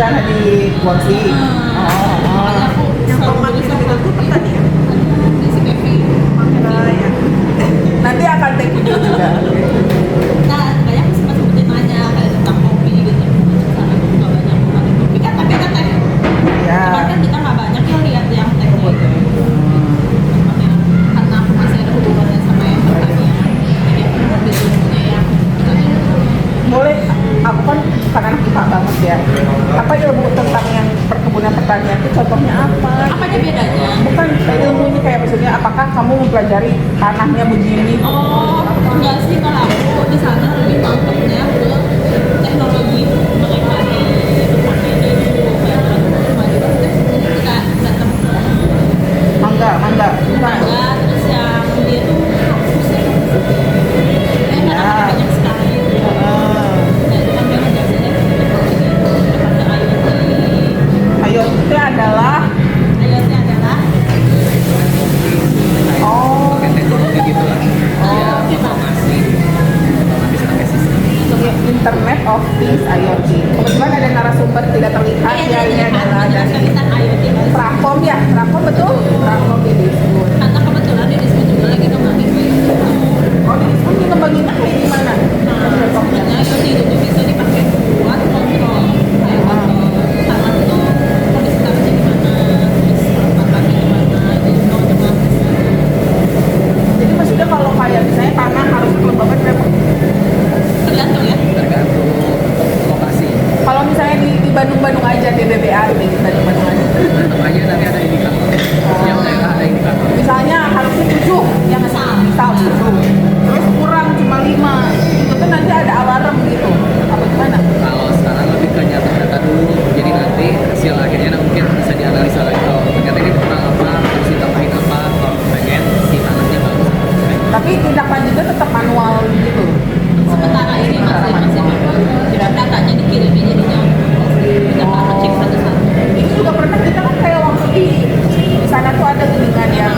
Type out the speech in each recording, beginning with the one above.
sana di Guangxi. Makanya aku Yang selalu tomat bisa gitu tuh pertanian. di si Kevi. Ya. Nanti akan take video juga. Nah, kayak aku sempat sempetin nanya kayak tentang kopi gitu. Sana aku nggak banyak mengenai kopi kan, tapi ada teh. Ya. Cuman kan kita nggak banyak ya lihat yang tehnya itu. Makanya karena aku masih ada hubungannya sama yang pertanian. Jadi aku ngambil ilmunya yang pertanian. Boleh, aku kan bukan anak IPA banget ya. Apa ilmu tentang yang perkebunan pertanian itu contohnya apa? Apa aja bedanya? Bukan ilmunya kayak maksudnya apakah kamu mempelajari tanahnya begini? Oh, enggak sih, kalau aku di sana lebih mantapnya ke teknologi mereka di pertanian itu kayak maju banget. Jadi kita datang ke Mangga, bukan. Mangga, terus yang dia tuh kampus ya. Karena banyak sekali. Nah, itu kan dia ngejelasinnya teknologi ada IoT. IoT itu adalah IoT adalah oh teknologi gitu lah. Ya, informasi otomatis pakai sistem. Internet of Things IoT. Kebetulan ada narasumber tidak terlihat ya, ini adalah dari tentang IoT. Prakom ya, Prakom betul? Prakom ini disebut. Karena kebetulan dia disebut juga lagi ngembangin itu. Oh, disebut ngembanginnya kayak gimana? Nah, sebenarnya IoT itu tuh bisa dipakai buat kontrol kayak kontrol tanah tuh kondisi tanahnya gimana, terus pakannya gimana, jadi mau coba Jadi maksudnya kalau kayak misalnya tanah harus kelembaban berapa? tergantung ya. Tergantung lokasi. Kalau misalnya di Bandung-Bandung aja, di BBA, di Bandung-Bandung aja. Tetap aja nanti ada indikator. Yang daerah ada indikator. Misalnya harusnya 7, yang misal gitu. Terus kurang cuma 5. Itu kan nanti ada alarm gitu. Apa gimana? Kalau sekarang lebih ke nyatet data dulu. Jadi nanti hasil akhirnya mungkin bisa dianalisa lagi. Oh, ternyata ini kurang apa, harus ditambahin apa. Kalau pengen si tanahnya bagus. Tapi tindak lanjutnya tetap manual gitu. Sementara ini masih manual. Jadi datanya dikirimin jadinya kita harus cek satu-satu. Ini juga pernah kita kan kayak waktu di sana tuh ada gelingan yang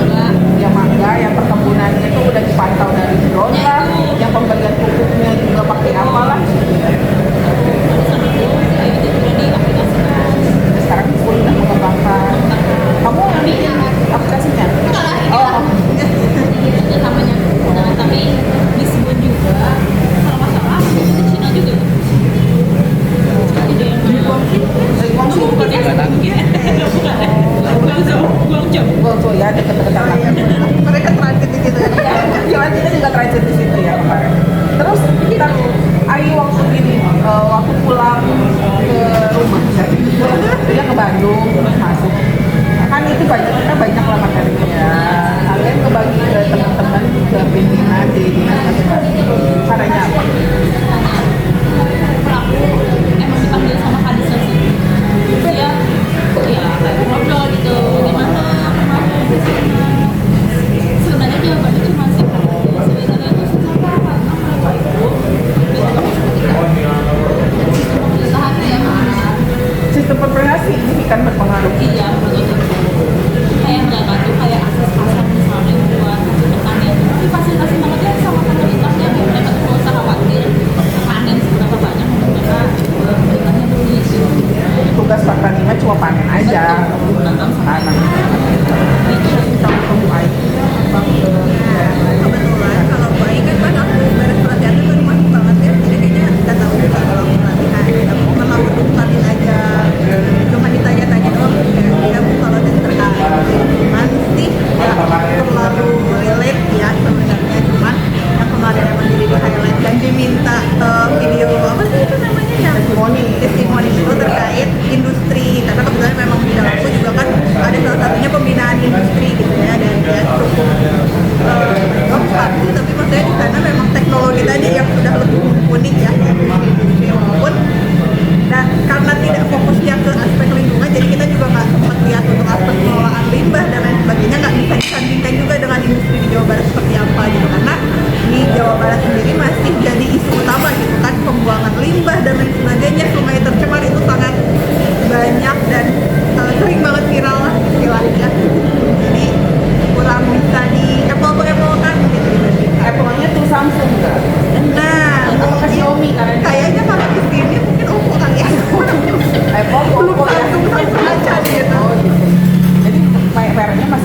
mangga, yang perkebunannya tuh udah dipantau dari drone lah, yang pemberian pupuknya juga pakai apalah gitu ya. Di sana tuh IoT itu udah diaplikasikan. Sekarang pun udah mengembangkan. Kamu yang aplikasinya? Enggak lah, ini Oh, lah. Itu namanya. Nah, tapi disebut juga kalau nggak salah di Cina juga itu. Jadi yang dari Guangxi bukan ya? Guangzhou. Guangzhou ya, dekat-dekat Oh, iya. Mereka transit di situ ya. Jalan kita juga transit di situ ya kemarin. Terus kita, Ayu waktu ini, waktu pulang ke rumah, dia ke Bandung, terus masuk. Kan itu banyak, kita banyak lah materinya ya. Kalian kebagi ke teman-teman, ke pimpinan di dinas masing-masing. Caranya apa? Pelaku emang dipanggil sama kadisnya sih. Dia ya kayak ngobrol gitu, gimana kemarin di sana. Sebenarnya jawabannya cuma sih sebenarnya itu susah karena mereka itu beda sama seperti kita.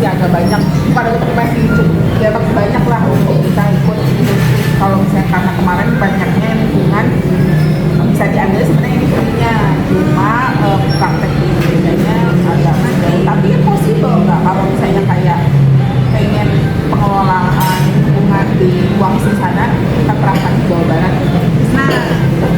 masih agak banyak, bukan agak tapi masih cukup ya masih banyak lah untuk kita ikut industri. Kalau misalnya karena kemarin banyaknya lingkungan bisa diambil sebenarnya industrinya, cuma praktek di Indonesia agak jauh. Tapi ya possible nggak kalau misalnya kayak pengen pengelolaan lingkungan di Guangxi sana kita terapkan di Jawa Barat. Nah,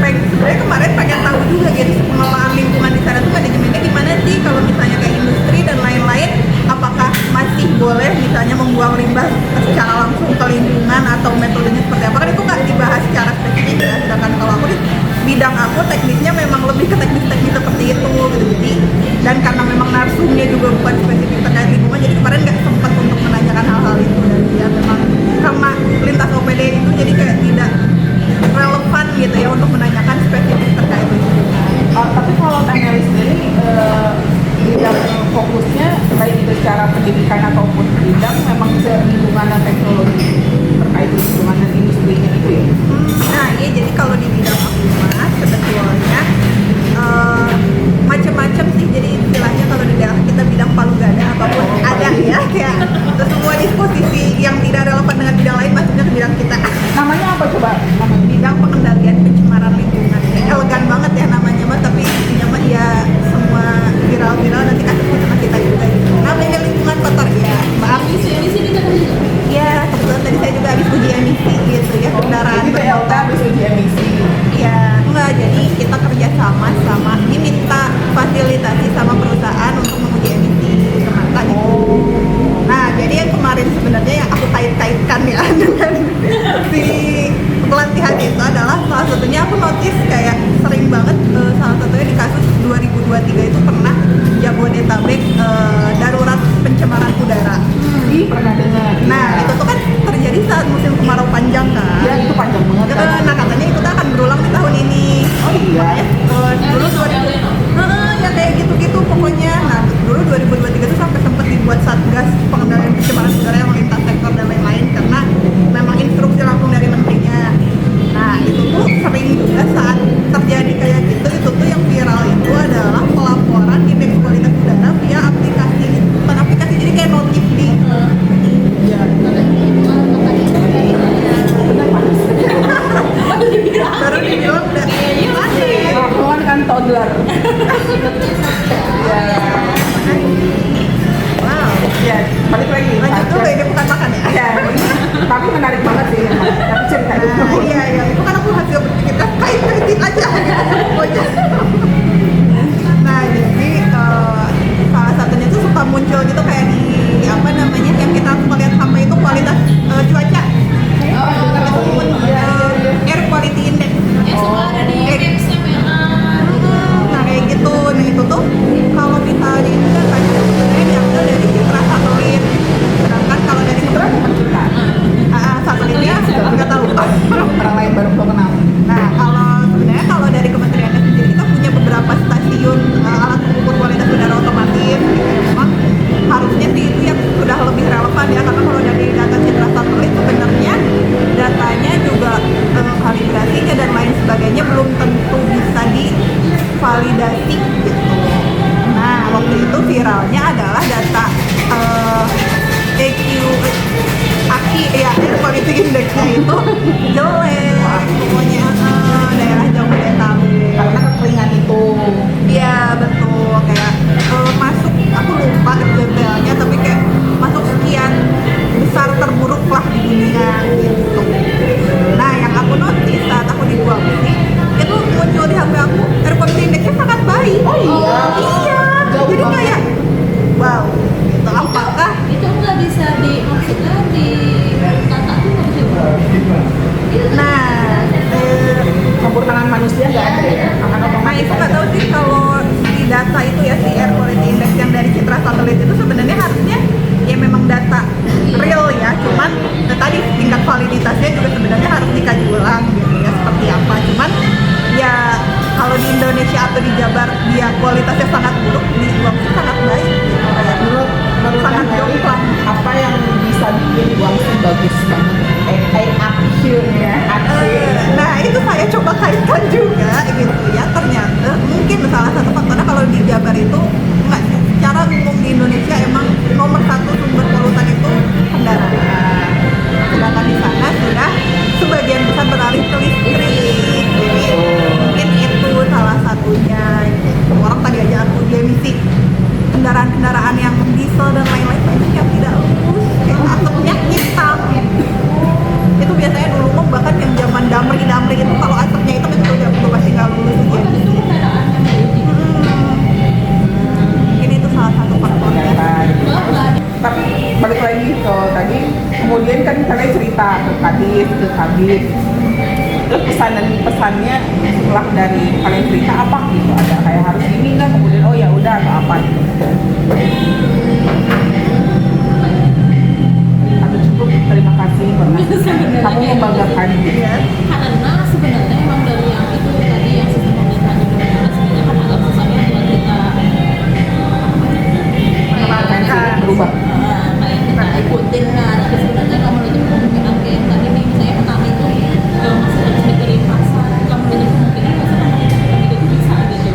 sebenarnya kemarin pengen tahu juga gitu pengelolaan lingkungan di sana tuh manajemennya gimana sih kalau misalnya kayak industri dan lain-lain, apakah masih boleh misalnya membuang limbah secara langsung ke lingkungan atau metodenya seperti apa, kan itu nggak dibahas secara spesifik ya. Sedangkan kalau aku di bidang aku teknisnya memang lebih ke teknis-teknis seperti itu gitu. Jadi dan karena memang narsumnya juga bukan spesifik terkait lingkungan, jadi kemarin nggak sempat untuk menanyakan hal-hal itu. Dan ya memang karena lintas OPD itu jadi kayak tidak relevan gitu ya untuk menanyakan spesifik terkait lingkungan. Tapi kalau Teh Nelly sendiri bidang fokusnya baik itu secara pendidikan ataupun bidang memang ke lingkungan dan teknologi terkait lingkungan dan industrinya itu ya. Nah iya, jadi kalau di bidang aku mas sebetulnya macam-macam sih. Jadi istilahnya kalau di daerah kita bidang palu gada apapun ada ya, kayak semua disposisi yang tidak relevan dengan bidang lain masuknya ke bidang kita. Namanya apa coba? Bidang pengendalian pencemaran lingkungan. Kayak elegan banget ya namanya mas, tapi intinya mah ya semua viral-viral nanti kasusnya sama kita juga gitu. Namanya lingkungan kotor ya, maaf. Emisi kita kan juga. Ya kebetulan tadi saya juga habis uji emisi gitu ya, kendaraan Jadi PLT habis uji emisi. Iya, enggak, jadi kita kerja sama diminta fasilitasi sama perusahaan untuk menguji emisi semata gitu. Nah, jadi yang kemarin sebenarnya yang aku kait-kaitkan ya dengan si pelatihan itu adalah salah satunya aku notice kayak sering banget salah satunya di kasus 2023 itu pernah Jabodetabek darurat pencemaran udara. Pernah dengar. Nah, itu tuh kan terjadi saat musim kemarau panjang kan. Ya itu panjang banget kan. Nah, katanya itu tuh akan berulang di tahun ini. Oh iya. Dulu 2000, ya kayak gitu-gitu pokoknya. Nah, dulu 2023 tuh sampai sempat dibuat satgas pengendalian pencemaran udara yang lintas sektor dan lain-lain karena memang instruksi langsung dari menterinya. Nah, itu tuh sering juga saat terjadi kayak gitu, itu tuh yang viral itu adalah pelaporan indeks kualitas udara via aplikasi. Bukan aplikasi, jadi kayak notif di Iya. Benar panas. baru dibilang udah masih. Kawan kan toddler. Ya. Wow. Ya, balik lagi. Lanjut dulu, ini bukan makan ya. Ya, tapi menarik banget sih. Tapi cerita dulu. Nah, iya, itu kan aku hasil berpikir kait-kaitin aja gitu pokoknya. Nah, jadi salah satunya tuh suka muncul gitu kayak di apa namanya yang kita suka lihat sampai itu kualitas cuaca. Air quality index. Ya suka ada di capsnya merah. Nah kayak gitu, nah itu tuh kalau misalnya itu datanya tuh sebenarnya diambil dari citra satelit. Sedangkan kalau dari Sebenarnya bukan kita. satelitnya nggak tahu. Orang lain baru kenal. Nah kalau dari kementeriannya sendiri kita punya beberapa stasiun alat pengukur kualitas udara otomatis. Gitu. Memang harusnya sih itu yang sudah lebih relevan ya, karena kalau dari data citra satelit sebenarnya datanya juga kalibrasinya dan lain sebagainya belum tentu bisa divalidasi gitu. Nah waktu itu viralnya adalah data AQI ya, air quality indexnya itu jelek pokoknya daerah Jabodetabek. Karena kekeringan itu. Iya betul, kayak masuk, aku lupa detailnya tapi kayak masuk sekian besar terburuk lah di dunia gitu. Nah yang aku notice saat aku di Guangxi itu muncul di HP aku air quality indexnya sangat baik. Oh iya. Iya, Jauh jadi banget. kayak wow, itu apakah Itu nggak bisa maksudnya di tata tuh nggak bisa. nah Campur tangan manusia nggak ada ya. Akan Nah otomatis. itu nggak tahu sih kalau di data itu ya, si air quality index yang dari citra satelit itu sebenarnya harusnya ya memang data real ya, cuman tadi tingkat validitasnya juga sebenarnya harus dikaji ulang gitu ya seperti apa. Cuman ya kalau di Indonesia atau di Jabar dia kualitasnya sangat buruk, di Guangxi sangat baik gitu. Kayak menurut sangat Teh Nelly, jomplang. apa yang bisa bikin Guangxi bagus banget? Akhirnya. Nah itu saya coba kaitkan juga gitu ya, ternyata mungkin salah satu faktornya kalau di Jabar itu enggak, secara umum di Indonesia emang nomor satu sumber setelah dari kalian cerita apa gitu, ada kayak harus ini nggak, kemudian oh ya udah atau apa gitu, atau cukup terima kasih pernah kamu membanggakan gitu. Iya. Karena sebenarnya emang dari yang itu tadi yang sistem pemerintahan di Indonesia sebenarnya kan agak susah ya buat kita Berubah. kayak kita ikutin lah, tapi sebenarnya kamu itu kemungkinan kayak tadi nih misalnya petani itu masih harus mikirin pasar, kamu itu kemungkinan masa petani itu bisa gitu,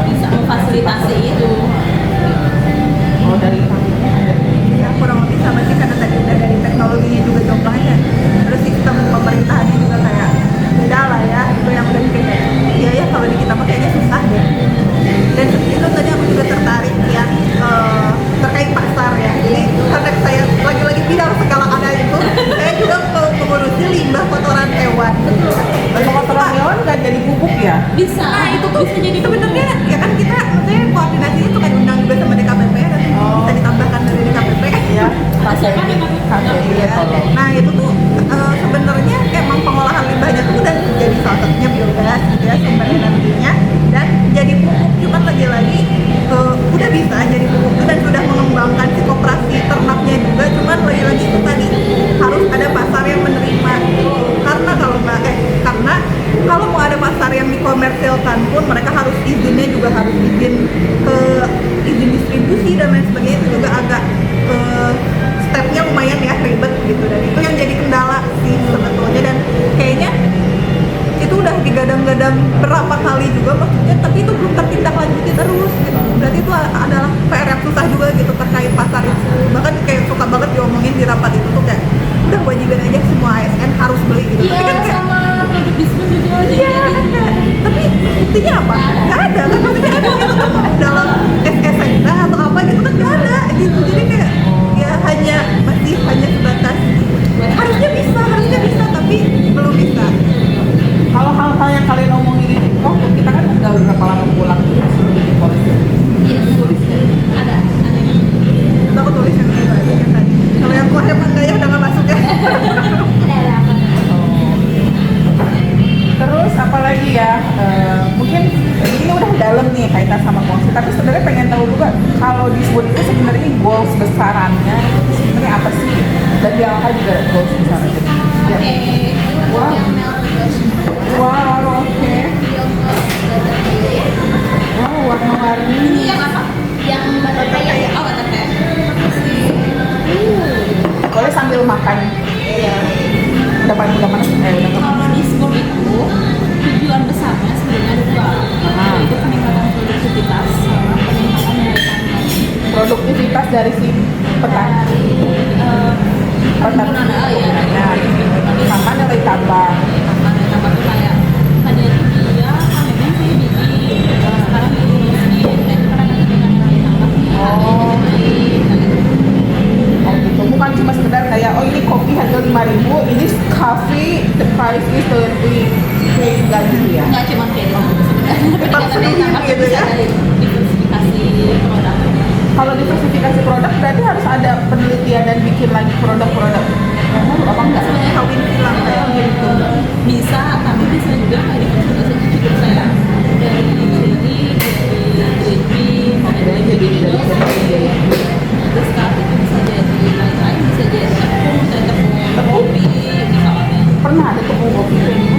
bisa memfasilitasi itu. Oh dari kamunya ada. Ya kurang lebih sama sih karena tadi udah dari teknologinya juga contohnya, terus sistem pemerintahannya juga kayak beda lah ya, itu yang udah bikin kayak iya ya kalau di kita mah kayaknya susah deh. Dan itu tadi aku juga tertarik ya terkait pasar ya, jadi karena saya lagi-lagi bidang segala ada itu, saya juga mengurusi limbah kotoran hewan. Kalau kotoran hewan nggak jadi pupuk ya? Bisa, Nah itu tuh bisa jadi sebenarnya ya kan kita maksudnya koordinasinya tuh kan undang juga sama DKPP dan bisa ditambahkan dari DKPP. Ya, Siapa nih, Pak? iya kalau. Nah itu tuh sebenarnya emang pengolahan limbahnya tuh udah jadi salah satunya biogas gitu ya, sumber energinya, dan jadi pupuk. Cuman lagi-lagi udah bisa jadi pupuk itu dan sudah mengembangkan si koperasi ternaknya juga. Cuman lagi-lagi itu tadi harus ada pasar yang menerima, karena kalau mau ada pasar yang dikomersilkan pun mereka harus izinnya juga harus izin distribusi dan lain sebagainya, itu juga agak stepnya lumayan ya ribet gitu, dan itu yang jadi kendala sih sebetulnya. Dan kayaknya itu udah digadang-gadang berapa kali juga maksudnya, tapi itu belum tertindaklanjuti terus gitu. Berarti itu adalah PR yang susah juga gitu terkait pasar itu. Bahkan kayak suka banget diomongin di rapat itu tuh kayak udah kewajiban aja semua ASN harus beli gitu. Iya, Tapi kan kayak sama produk bisnis juga iya kan kayak, tapi buktinya apa? Nggak ada kan, maksudnya ada gitu kan dalam SSNK atau apa gitu kan nggak ada gitu. Jadi kayak ya hanya sebatas harusnya bisa tapi belum bisa. Kalau hal-hal yang kalian omongin ini, kita kan udah berapa lama pulang gitu sebelum bikin polisi? Iya, ada Kita aku tulis yang ini tadi yang tadi. Kalau yang gue emang nggak ya udah nggak masuk ya. ada apa? Terus apalagi ya, mungkin ini udah dalam nih kaitan sama kongsi, tapi sebenarnya pengen tahu juga kalau disebut itu sebenarnya goals besarannya itu sebenarnya apa sih? Dan di angka juga ada goals besarannya. Ya. Wow. Wow, oke. Wow, warna-warni. Ini yang apa? Yang butterfly ya? Oh, butterfly. Boleh sambil makan. Iya. Udah paling udah mana? Udah Kalau di school itu tujuan besarnya sebenarnya ada dua, yaitu peningkatan produktivitas sama peningkatan nilai tambah. produktivitas dari si petani. Penggunaan ya, Sama nilai tambah. tambah tuh kayak tadi itu dia pamennya sih biji, sekarang di mesin, dan itu kan ada peningkatan nilai tambah, Oh. Oh gitu, bukan cuma sekedar kayak oh ini kopi harga 5.000, ini coffee the price is 30, kayak enggak gitu ya. nggak cuma kayak gitu sebenarnya, peningkatan nilai tambah gitu bisa ya. dari diversifikasi produk. Kalau diversifikasi produk berarti harus ada penelitian dan bikin lagi produk-produk yang baru apa enggak? Sebenarnya Kawin silang kayak gitu. bisa, tapi bisa juga kayak diversifikasi cukup saya dari cherry, dari green bean, dari terus saat itu bisa jadi lain-lain, bisa jadi tepung kopi misalnya. Pernah ada tepung kopi kayak gitu?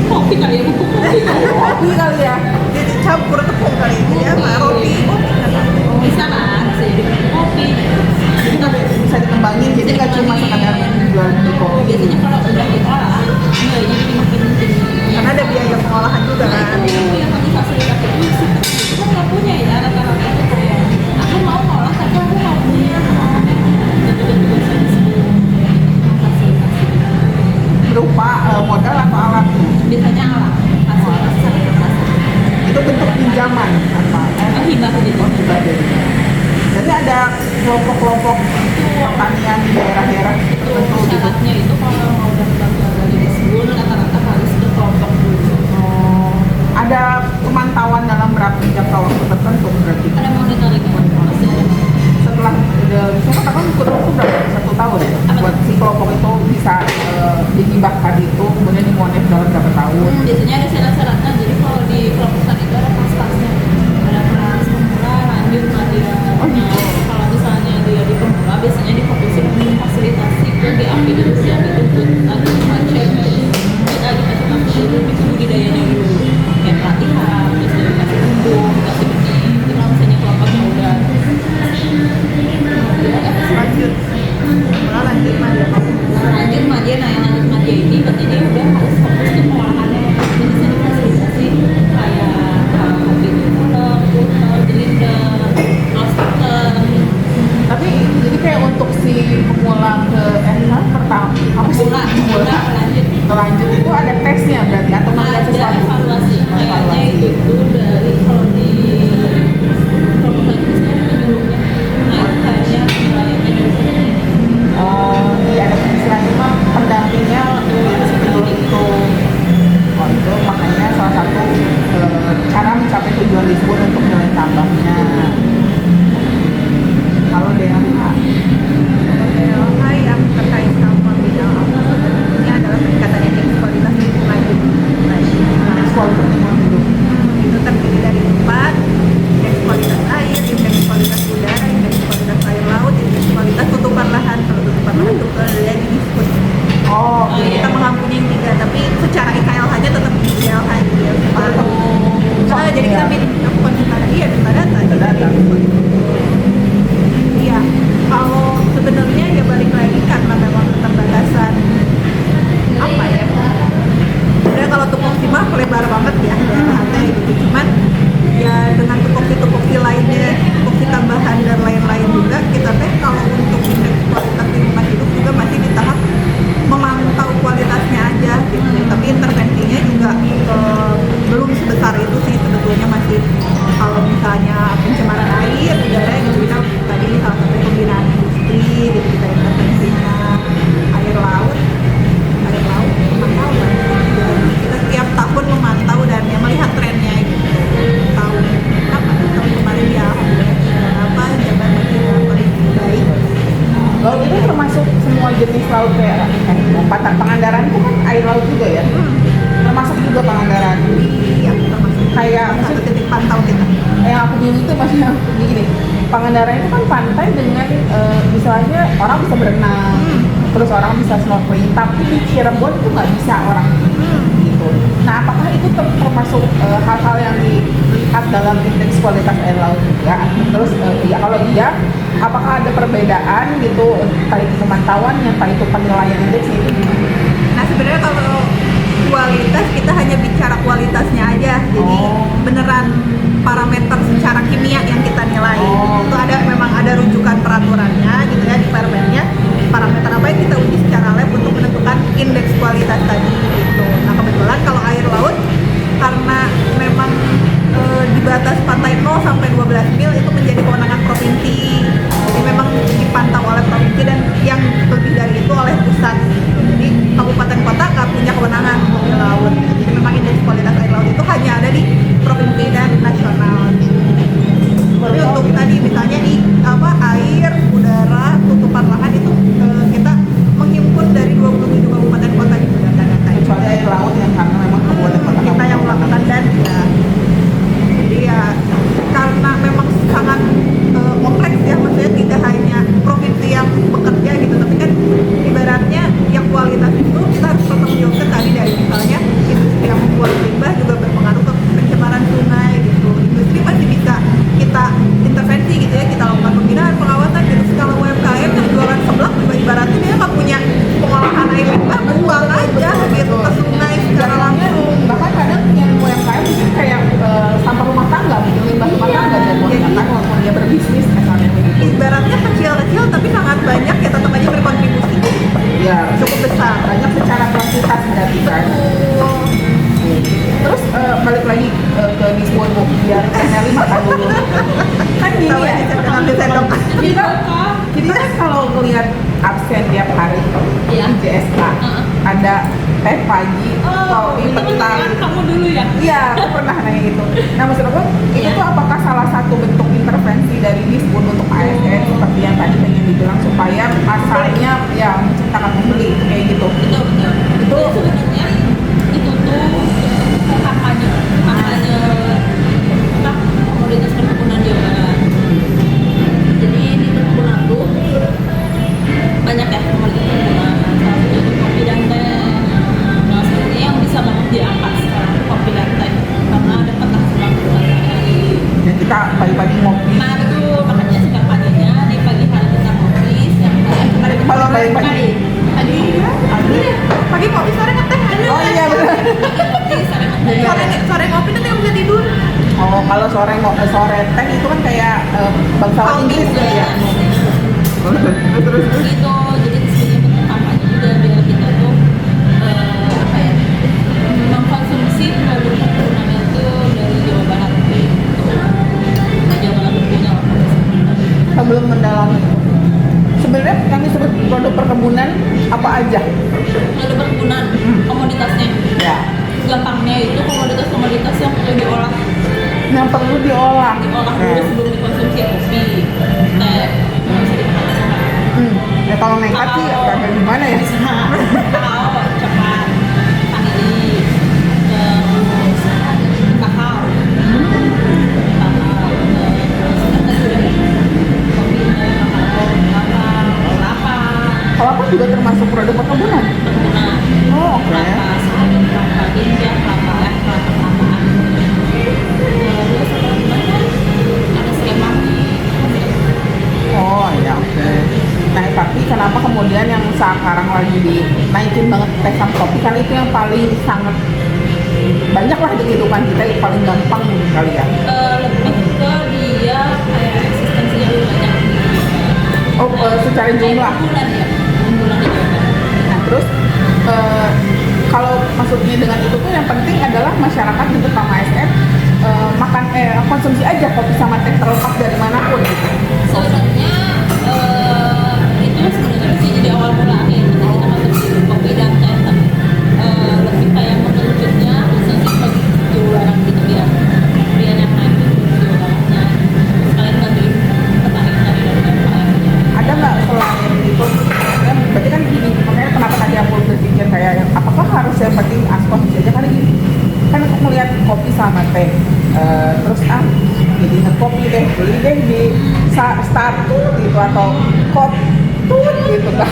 Kopi kali ya, bubuk kopi. Kopi kali ya? Jadi campur tepung kali ini ya, Pak. Roti. Bisa kan, bisa jadi bubuk kopi. Jadi nggak bisa dikembangin, jadi nggak cuma sekadar jual di kopi. Biasanya kalau udah diolah nilainya jadi makin tinggi. tahun. Biasanya ada syarat-syaratnya, jadi kalau di pelabuhan itu ada pas-pasnya, ada kelas pemula, lanjut, madya. Oh, gitu. Kalau misalnya dia di pemula, biasanya difokusin untuk fasilitasi ke GAP dulu, yang itu buat lanjut macet. Kita kasih tahu dulu itu budidayanya dulu, kayak pelatihan, terus dari kasih tumbuh, kasih benih, itu kalau misalnya kelompoknya udah Lanjut. Malah lanjut madya. lanjut madya. Nah yang lanjut madya ini berarti dia udah harus fokus ke pengolahannya, jadi bisa difasilitasi kayak bikin produk, grinder, roaster. Tapi jadi kayak untuk si pemula ke pertama apa sih Pemula lanjut itu ada tesnya berarti atau masih ada ada sesuatu? evaluasi, kayaknya itu tuh dari kalau di promosi itu penyuluhnya, nah itu kayaknya penilaiannya dari sini. Oh, iya ada istilahnya mah pendampingnya si penyuluh itu. Oh itu makanya salah satu cara mencapai tujuan Lisbon untuk nilai tambahnya. Kalau DLH DLH yang terkait sama bidang apa sebenarnya adalah peningkatan indeks kualitas lingkungan hidup. kualitas lingkungan hidup. Itu terdiri dari 4: indeks kualitas air, indeks kualitas udara, indeks kualitas air laut, indeks kualitas tutupan lahan. Kalau tutupan lahan itu ada di diskusi. Oh, Jadi kita mengampuni yang 3, tapi secara IKLH-nya tetap di IKLH gitu ya. Jadi kita bukan data, iya data. Data. Iya, kalau sebenarnya ya balik lagi karena memang keterbatasan apa ya? Sebenarnya kalau tupoksi mah lebar banget ya daerahnya gitu. Cuman ya dengan tupoksi lainnya, tupoksi tambahan dan lain-lain juga kita teh kalau untuk indeks kualitas lingkungan hidup juga masih di tahap memantau kualitasnya aja gitu. Tapi intervensinya juga belum sebesar itu sih sebetulnya, masih kalau misalnya pencemaran air, udara gitu kita tadi salah satu pembinaan industri gitu kita intervensinya. Air laut memantau kan. Kita setiap tahun memantau dan ya melihat trennya gitu. Tahun kemarin ya alhamdulillah jabat masih dalam kondisi baik. laut itu termasuk semua jenis laut kayak Pangandaran itu kan air laut juga ya? Termasuk juga Pangandaran. Iya, termasuk Kayak satu titik pantau kita. yang aku bingung itu maksudnya begini, Pangandaran itu kan pantai dengan misalnya orang bisa berenang, terus orang bisa snorkeling, tapi di Cirebon itu nggak bisa orang gitu. Nah, apakah itu termasuk hal-hal yang dilihat dalam indeks kualitas air laut juga? Terus ya kalau iya, apakah ada perbedaan gitu, entah itu pemantauan, entah itu penilaian indeks itu gimana? Nah sebenarnya kalau kualitas kita hanya bicara kualitasnya aja, jadi beneran parameter secara kimia yang kita nilai. Itu memang ada rujukan peraturannya gitu ya di permennya, parameter apa yang kita uji secara lab untuk menentukan indeks kualitas tadi gitu. Nah kebetulan kalau air laut karena memang di batas pantai 0 sampai 12 mil itu menjadi kewenangan provinsi. Jadi memang dipantau oleh provinsi dan yang lebih dari itu oleh pusat. Jadi kabupaten kota nggak punya kewenangan untuk di laut. Jadi memang indeks kualitas air laut itu hanya ada di provinsi dan nasional. Tapi untuk tadi misalnya di air, udara, tutupan lahan itu kita menghimpun dari 27 kabupaten kota gitu data-data. Kecuali air laut yang karena memang kabupaten kota Kita yang melakukan dan ya. Jadi ya karena memang sangat kompleks ya, maksudnya tidak hanya provinsi yang bekerja gitu, tapi kan ibaratnya yang kualitas itu kita harus pertanggungjawabkan tadi dari misalnya industri yang membuat limbah juga berpengaruh ke pencemaran sungai gitu. Industri masih bisa kita intervensi gitu ya, kita lakukan pembinaan, pengawasan gitu. Skala UMKM yang jualan seblak juga ibaratnya dia nggak punya pengolahan air limbah, buang aja gitu ke sungai secara langsung. Bahkan kadang yang UMKM mungkin kayak sampah rumah tangga, mungkin limbah rumah tangga dan kan walaupun dia berbisnis misalnya begitu. Ibaratnya kecil-kecil tapi sangat banyak ya, tetap aja berkontribusi Ya, cukup besar. banyak secara kuantitas berarti kan. Terus balik lagi ke Disbon Bu, biar Nelly makan dulu. Kan gini Tahu ya, aja saya ambil sendok. kita kan kalau ngelihat absen tiap hari Iya. di JSK ada teh pagi, kopi, itu petang. kan kamu dulu ya? Iya, aku pernah nanya itu. Nah, maksud aku, itu tuh apakah salah satu bentuk intervensi dari Disbun untuk ASN seperti yang tadi pengen dibilang supaya masanya ya menciptakan pembeli itu kayak gitu. Betul. Itu Jadi sebenarnya itu tuh pagi-pagi ngopi. Nah betul, makanya siang paginya di pagi hari kita ngopi, siang hari Kalau pagi-pagi. Pagi kopi, sore ngeteh. Oh iya benar. Sore ngopi nanti nggak bisa tidur. Oh kalau sore teh itu kan kayak bangsawan Inggris gitu ya. Terus gitu. Jadi di sini bentuk kampanye juga biar kita tuh apa ya, mengkonsumsi produk perkebunan itu dari Jawa Barat gitu. Nah, Jawa Barat punya sebelum mendalami sebenarnya yang disebut produk perkebunan apa aja? produk perkebunan, komoditasnya. Ya. Gampangnya itu komoditas yang perlu diolah Yang perlu diolah. dulu sebelum dikonsumsi, kopi, teh, itu bisa dimakan. Ya kalau nekat sih agak gimana ya? Kakao, coklat, vanili, terus kakao, kopi, kakao, kelapa, Kelapa juga termasuk produk perkebunan. perkebunan, Oh oke. kelapa sawit, kelapa ganja, kelapa kelapaan. Terus perkebunan ada skema. Oh iya oke. Nah tapi kenapa kemudian yang sekarang lagi dinaikin banget teh sama kopi, karena itu yang paling sangat banyak lah di kehidupan kita, yang paling gampang kali ya. Lebih ke dia kayak eksistensinya lebih banyak. Oh secara jumlah. Bulan ya, bulan di Jawa Barat. Nah terus kalau maksudnya dengan itu tuh yang penting adalah masyarakat untuk ASN makan konsumsi aja kopi sama teh terlepas dari manapun gitu. Sebenarnya itu sebenarnya bisa jadi awal mula akhir ketika kita masuk di kopi dan teh, tapi lebih kayak mengerucutnya konsumsi bagi Jawa Barat gitu biar yang naik di Jawa Baratnya sekalian bantuin petani-petani dari UMKM. Ada nggak selain itu? Ya, berarti kan gini, makanya kenapa tadi aku berpikir kayak apakah harus yang penting konsumsi aja, karena gini kan aku melihat kopi sama teh terus jadi inget kopi deh, beli deh di Startut gitu atau Koptut gitu kan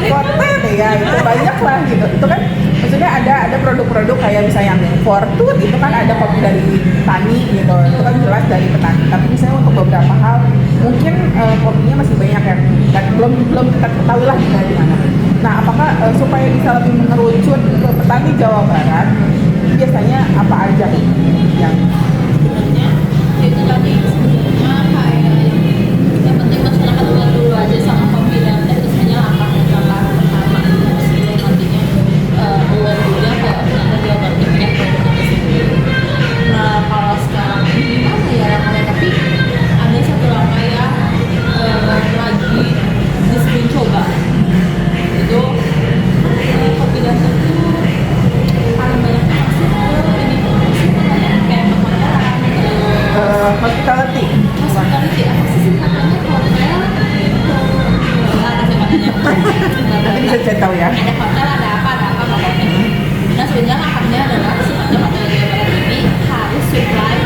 Kotet ya, itu banyak lah gitu. Itu kan maksudnya ada produk-produk kayak misalnya yang Fortut itu kan ada kopi dari tani gitu, itu kan jelas dari petani. Tapi misalnya untuk beberapa hal mungkin kopinya masih banyak yang dan belum kita ketahui lah dari mana. Nah apakah supaya bisa lebih mengerucut ke petani Jawa Barat biasanya apa aja yang Sebenarnya itu tadi sebenarnya kayak yang penting masyarakat buat dulu aja sama kopi dan teh, terus hanya langkah pertama terus itu nantinya aware dulu ya kalau ternyata Jawa Barat ini punya produk itu sendiri. Nah kalau sekarang gimana ya langkahnya, tapi ada satu langkah yang lagi disebut coba itu kopi dan teh itu paling banyak masuk ke ini banyak kayak makanan hospitality? hospitality apa sih singkatannya hotel ada singkatannya Nanti bisa cek tahu ya. ada hotel ada apa pokoknya. Nah sebenarnya langkahnya adalah si hotel hotel Jawa Barat ini harus supply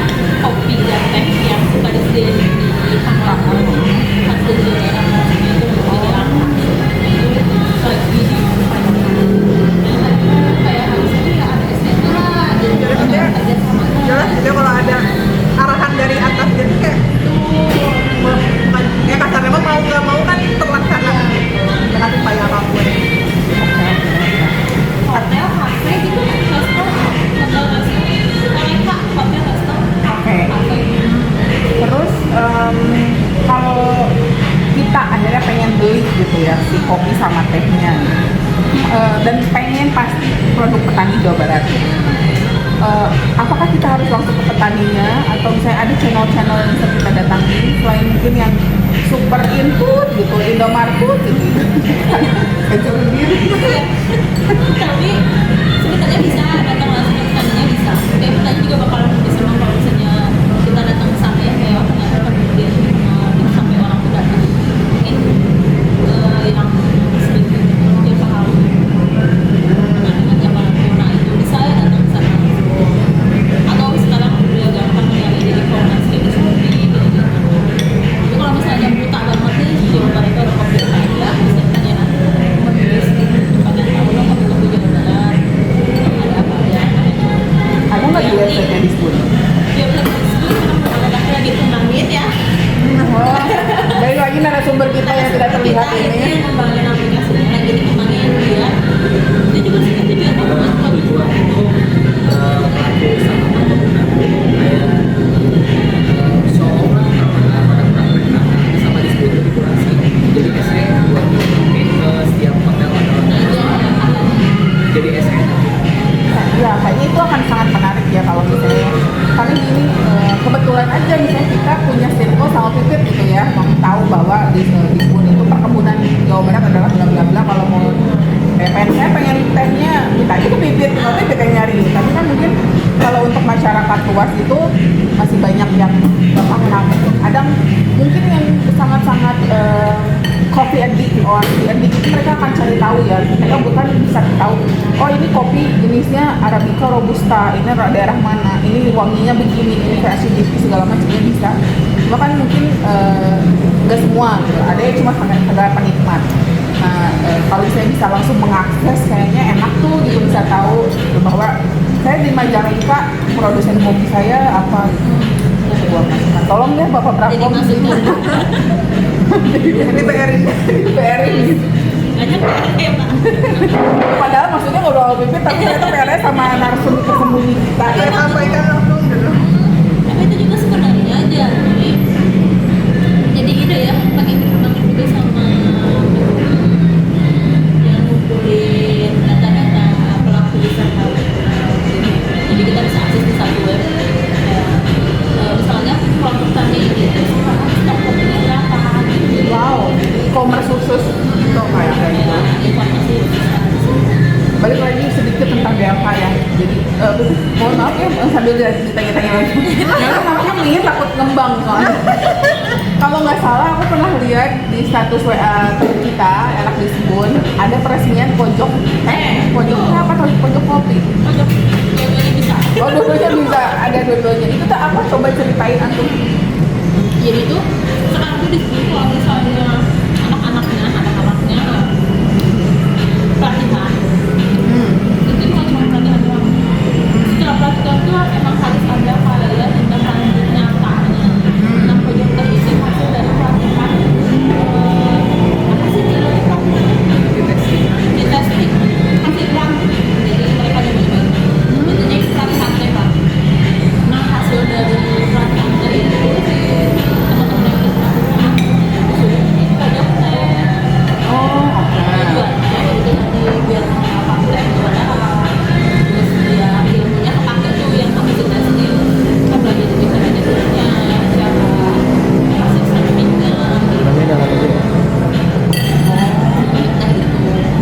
kopi dan teh yang suka disediain di Tangerang, harus disediain maksudnya itu menjadi langkah itu lagi di kayak harusnya ya ada SDM lah jadi Maksudnya, kerjasama jelas juga kalau ada arahan dari atas jadi kayak kayak kasarnya mah mau nggak mau kan terlaksana dengan upaya apapun. hotel, kafe gitu kan, resto, hotel, resto, mereka hotel, resto, Oke. kafe. Terus kalau kita akhirnya pengen beli gitu ya si kopi sama tehnya dan pengen pasti produk petani Jawa Barat, apakah kita harus langsung ke petaninya atau misalnya ada channel-channel yang bisa kita datangi selain mungkin yang super input gitu, Indomarket gitu kecil diri. Tapi sebenarnya bisa datang langsung ke petaninya bisa. Kayak petani juga bakalan lebih senang kalau misalnya kita datang ke sana ya kayak oh, ternyata kemudian kita sampai orang tuh datang mungkin yang sedikit dia paham dengan zaman corona itu bisa ya datang ke sana langsung. Atau sekarang udah gampang nyari di e-commerce kayak di Shopee gitu. Tapi kalau misalnya buta banget nih di Jawa Barat itu ada kopi apa aja bisa tanya nanti menulis di tempat yang tahu dong kopi Jawa Barat ada apa ya Ada nggak di website-nya di Spoon? ya udah itu karena belum ada gitu dikit ya. Oh, balik lagi narasumber kita yang tidak terlihat Kita ini. yang ngembangin aplikasinya lagi dikembangin dia. Dia juga sih tujuan apa? Tujuan itu pelaku usaha perkebunan kayak seorang pada mereka sama distribusi kurasi. Jadi SE buat mungkin ke setiap hotel atau jadi SE. Ya, kayaknya itu akan sangat menarik ya kalau misalnya kami gini kebetulan aja misalnya kita punya circle sama Pipit gitu ya, mau tahu bahwa di Spoon itu perkebunan Jawa Barat adalah bla bla bla. Kalau mau saya pengen tehnya kita aja ke Pipit, nanti kita yang nyari. Tapi kan mungkin kalau untuk masyarakat luas itu masih banyak yang nggak paham. Ada mungkin yang sangat-sangat coffee addict or tea addict itu mereka akan cari tahu ya. Mereka bukan bisa tahu, oh ini kopi jenisnya Arabica Robusta, ini daerah mana, ini wanginya begini, ini kayak acidity segala macamnya bisa. Cuma kan mungkin nggak semua gitu. Ada yang cuma sekedar penikmat. Nah, kalau saya bisa langsung mengakses kayaknya enak tuh gitu, bisa tahu gitu, bahwa saya di Majalengka produsen kopi saya apa sebuah masukan. Tolong deh Bapak Jadi Prapom masukan. Ini PR-in. Banyak ya Pak. Padahal maksudnya ngobrol Pipit tapi ternyata PR-nya sama narsum tersembunyi kita. Saya sampaikan langsung dulu. Tapi itu juga sebenarnya jadi ide ya pakai berkembang juga sama yang ngumpulin data-data pelaku wisata. Jadi kita bisa akses di satu web. Misalnya kelompok tadi ini sekarang stok kopinya berapa? Wow, e-commerce khusus itu kayak gitu. Informasi Balik lagi sedikit tentang DLK ya. Jadi mohon maaf ya sambil ditanya-tanya lagi. Karena namanya Mie takut ngembang soalnya. Kalau nggak salah aku pernah lihat di status WA teman kita enak di Spoon ada peresmian pojok pojoknya apa tuh pojok kopi. pojok dua-duanya bisa. Oh dua-duanya bisa, ada dua-duanya. Itu tuh apa? Coba ceritain antum. Jadi tuh sekarang tuh di sini kalau misalnya anak-anaknya pelatihan itu bukan cuma pelatihan doang. Setelah pelatihan tuh emang harus ada kayak tindak lanjut nyatanya. Nah pojok teh itu hasil dari pelatihan apa sih namanya? Di testing kasih uang. Jadi mereka nyoba-nyoba. Intinya itu pelatihan teh Pak. Nah hasil dari pelatihan teh itu teman-teman yang kita sudah ini pojok teh. Oh, oke. Tujuannya itu nanti biar pakai kebenaran, terus dia ilmunya kepake tuh yang kami kita sendiri kita belajar juga cara jadinya, cara kasih sertifikatnya, nah gitu.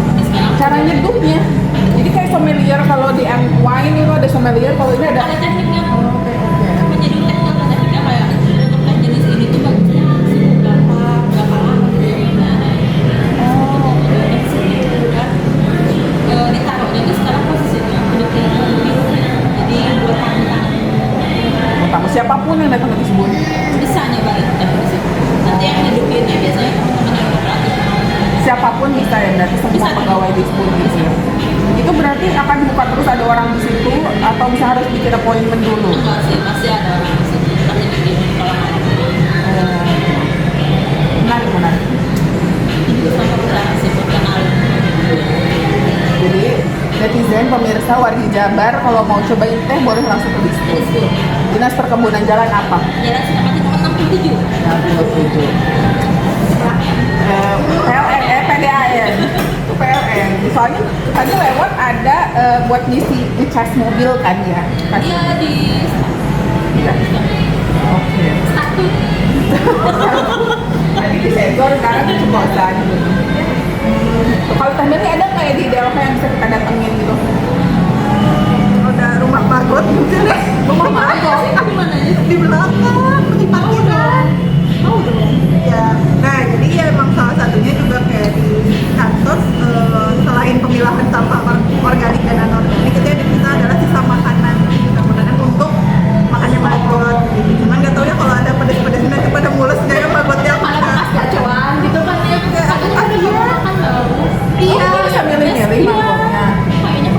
Tapi sekarang Cara nyeduhnya. Jadi kayak sommelier kalau di wine itu ada sommelier, kalau ini ada. ada tekniknya, Oke, oke. menjadi tekniknya kayak untuk teh jenis ini tuh bagusnya suhu berapa lama gitu ya. Ditaruhnya tuh sekarang posisinya duduknya jadi buat tamu-tamu Tamu siapapun yang datang ke Spoon. bisa nyobain teh di situ. Nanti yang hidupinnya biasanya teman-teman yang udah praktis. Siapapun bisa ya, berarti semua Bisa. pegawai di Spoon gitu ya. Itu berarti akan buka terus ada orang di situ atau bisa harus bikin appointment dulu? Enggak sih, masih ada orang di situ. Ntar hidupin kalau mau. Menarik, menarik. Itu juga sama usaha sih buat kenalin. Jadi netizen, pemirsa, wargi Jabar kalau mau cobain teh boleh langsung ke Jadi Spoon. Spoon. Dinas Perkebunan Jalan apa? Jalan Senopati nomor 67. Yang 27. PDAN. Itu PLN. Soalnya tadi lewat ada buat ngisi ngecas mobil kan ya. Pas- Dia di Iya. Oke. satu. Tadi di sensor, sekarang keceplosan gitu. Kalau teh Meli ada kayak di DLK yang bisa kita datengin gitu? Ada rumah Margot mungkin ya. Rumah Margot. Di mana aja? Di belakang, di parkiran. Mau dong. Ya, nah jadi ya emang salah satunya juga kayak di kantor selain pemilahan sampah organik dan anorganik itu yang kita adalah sisa makanan untuk makannya Margot gitu. Cuman nggak tahu ya kalau ada pedes-pedesnya nanti pada mulus nggak ya Margotnya apa Mana enggak. bekas gacoan gitu kan ya. Kadang ada iya. orang kan tahu. Iya, bisa milih-milih Iya. mangkoknya. Kayaknya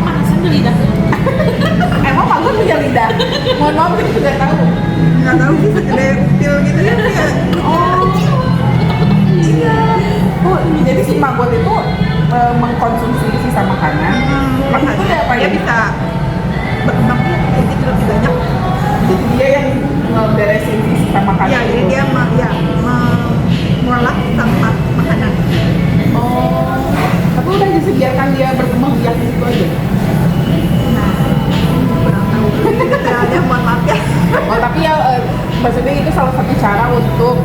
cara untuk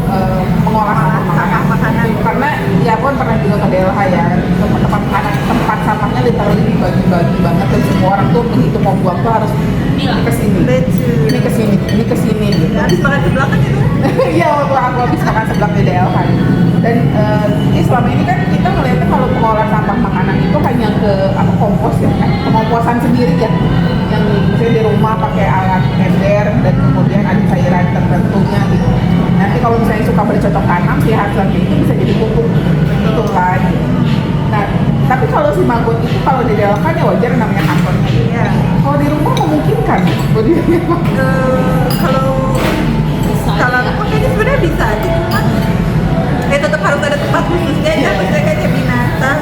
mengolah sampah makanan. Karena ya aku kan pernah juga ke DLH ya, tempat sampahnya literally dibagi-bagi banget dan semua orang tuh begitu mau buang tuh harus ini ke sini, ini ke sini gitu. Habis makan sebelah kan itu. Iya, waktu aku habis makan seblak di DLH. Dan ini selama ini kan kita ngeliatnya kalau pengolah sampah makanan itu hanya ke kompos ya kan, pengomposan sendiri ya, yang misalnya di rumah pakai alat ember dan kemudian ada cairan tertentunya gitu. Nanti kalau misalnya suka bercocok tanam si hasilnya itu bisa jadi pupuk gitu kan. Nah, tapi kalau si maggot itu kalau di DLH kan ya wajar namanya kantornya. Iya. Kalau di rumah memungkinkan, Kalau aku kayaknya sebenarnya bisa aja, cuma ya tetap harus ada tempat khususnya ya, maksudnya kayak binatang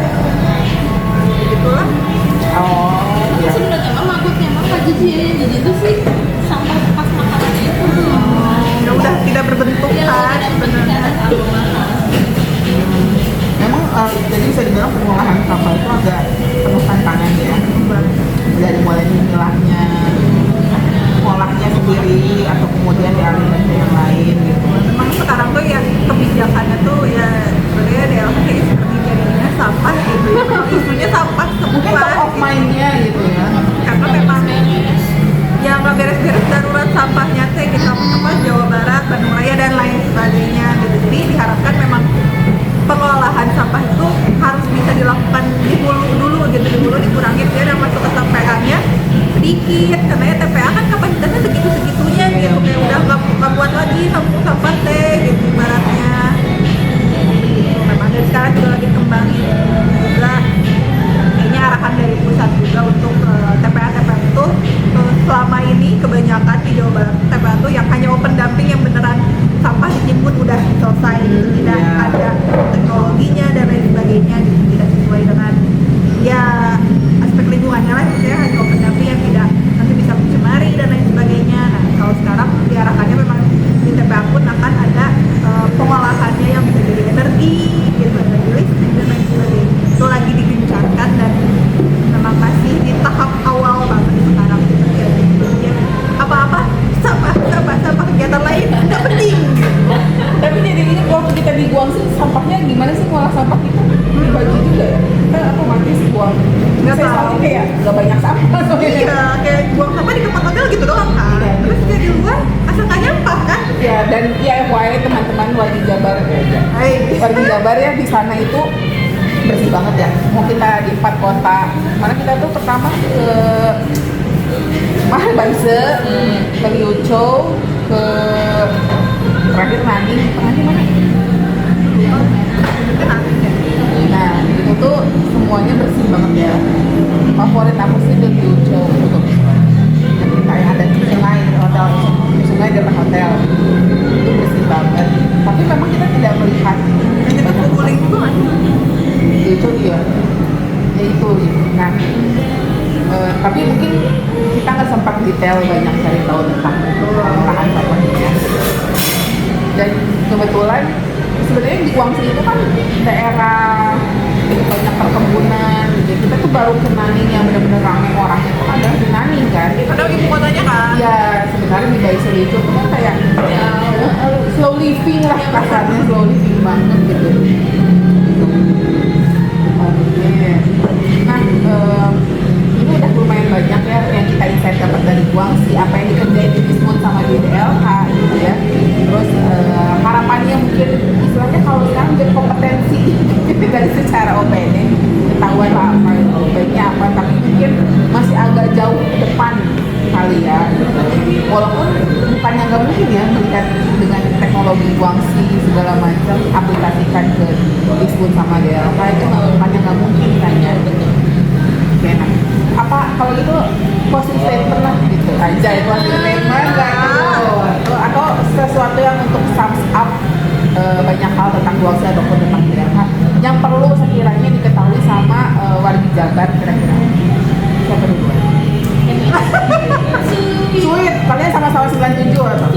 gitulah. Oh, iya. Sebenarnya mah magotnya mah jadi itu sih sampah bekas makanannya itu. Udah tidak berbentuk kan sebenarnya. Memang jadi bisa dibilang pengolahan sampah itu agak penuh tantangan ya. Dari mulai memilahnya, mengolahnya sendiri atau kemudian dialihkan ke yang lain gitu. Memang sekarang tuh yang kebijakannya tuh ya sebenarnya DLH kayak seperti jadinya sampah gitu ya. Isunya sampah Mungkin semua. top of mind-nya gitu ya. Karena memang ya nggak beres-beres darurat sampahnya teh kita apa Jawa Barat, Bandung Raya dan lain sebagainya gitu. Jadi diharapkan memang pengolahan sampah itu harus bisa dilakukan di hulu dulu gitu, di hulu dikurangi dia dan masuk ke TPA-nya sedikit karena ya TPA kan kapasitasnya segitu-segitunya gitu, kayak udah nggak buat lagi sampah teh gitu ibaratnya. Memang dari sekarang juga lagi kembangin juga kayaknya arahan dari pusat juga untuk TPA itu selama ini kebanyakan di Jawa Barat TPA itu yang hanya open dumping yang beneran sampah ditimbun udah selesai gitu, tidak ada teknologinya dan lain sebagainya gitu, tidak sesuai dengan ya aspek lingkungannya lah gitu ya, hanya open dumping yang tidak nanti bisa mencemari dan lain sebagainya. Nah kalau sekarang diarahkannya memang di TPA pun akan ada pengolahannya yang bisa jadi energi gitu, energi listrik dan lain sebagainya, itu lagi digencarkan dan memang masih di tahap awal banget sekarang gitu ya. Apa-apa sampah kegiatan lain nggak penting. Tapi jadi ini waktu kita di Guangzhou sampahnya gimana sih ngolah sampah kita? Dibagi juga ya? Kita otomatis buang. Nggak Saya tahu. soalnya kayak nggak banyak sampah soalnya. Iya, kayak buang sampah di tempat hotel gitu doang kan. Iya. Terus kayak di luar asal nggak nyampah kan. Ya dan ya FYI teman-teman warga Jabar Hai. warga Jabar ya di sana itu bersih banget ya. Mau kita di 4 kota, mana kita tuh pertama ke Mahbanse, ke Liuzhou, ke terakhir Nanning, tengahnya mana? Nah itu tuh semuanya bersih banget ya. Favorit aku sih di Liuzhou gitu. Dan kita yang ada di sungai hotel, di sungai dekat hotel itu bersih banget. Tapi memang kita tidak melihat Kita kukuling juga kan. itu dia, ya itu gitu. Nah, tapi mungkin kita nggak sempat detail banyak cari tahu tentang pengolahan sampahnya. Dan kebetulan sebenarnya di Guangzhou itu kan daerah banyak perkebunan. Jadi kita tuh baru ke Nanning yang benar-benar ramai orang itu adalah di Nanning kan. Padahal ibu kotanya kan. Ya sebenarnya di Baisu itu tuh kan kayak slow living lah kasarnya, slow living banget gitu. Oke. Nah, ini udah lumayan banyak ya yang kita insight dapat dari Guangzhou, apa yang dikerjain di Bismut sama di DLH gitu ya. Terus harapannya mungkin istilahnya kalau sekarang berkompetensi dari secara OPD, ketahuan lah apa baiknya apa, tapi mungkin masih agak jauh ke depan kali ya. Walaupun bukannya nggak mungkin ya melihat dengan teknologi Guangxi segala macam aplikasikan ke Bismut sama DLH itu bukannya nggak mungkin kan ya. Oke, nah apa kalau gitu closing statement lah gitu aja, closing statement nggak gitu atau sesuatu yang untuk sums up banyak hal tentang Guangxi ataupun tentang DLH yang perlu sekiranya diketahui sama warga Jabar kira-kira. Siapa dulu? Sweet, kalian sama-sama 97 atau?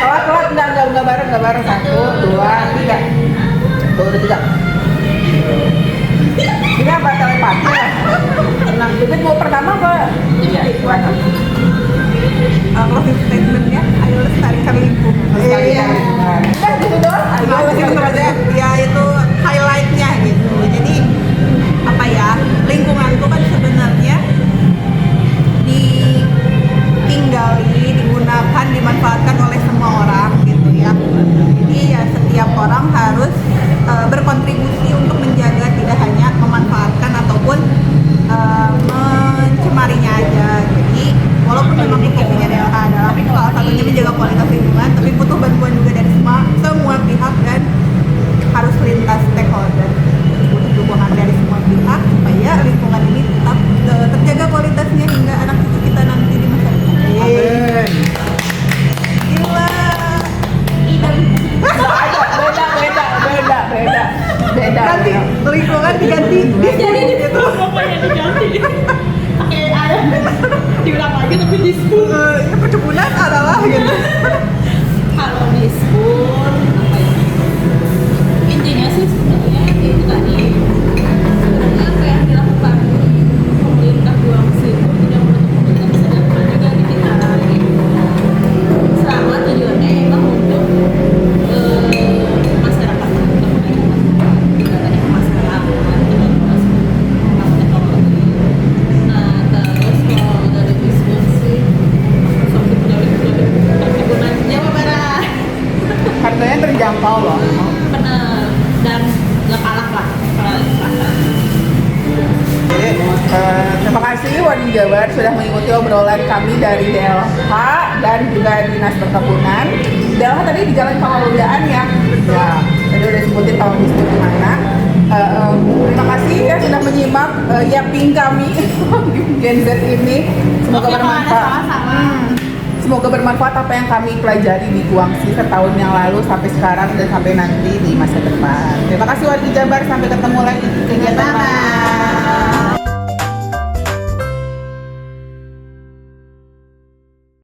Telat, enggak bareng. 1, 2, 3. Tuh, udah 3. Ini apa telepati ya? Nah, jadi mau pertama apa? Iya, Closing statementnya, ayo lestarikan lingkungan. Sekali Terima kasih Wargi Jabar sudah mengikuti obrolan kami dari DLH dan juga Dinas Perkebunan. DLH tadi di Jalan Pamalugaan ya. Ya, tadi udah sebutin kalau disebut di mana. Terima kasih ya sudah menyimak yapping kami Gen Z ini. Semoga bermanfaat. Semoga bermanfaat apa yang kami pelajari di Guangxi setahun yang lalu sampai sekarang dan sampai nanti di masa depan. Terima kasih Wargi Jabar, sampai ketemu lagi di kegiatan lain.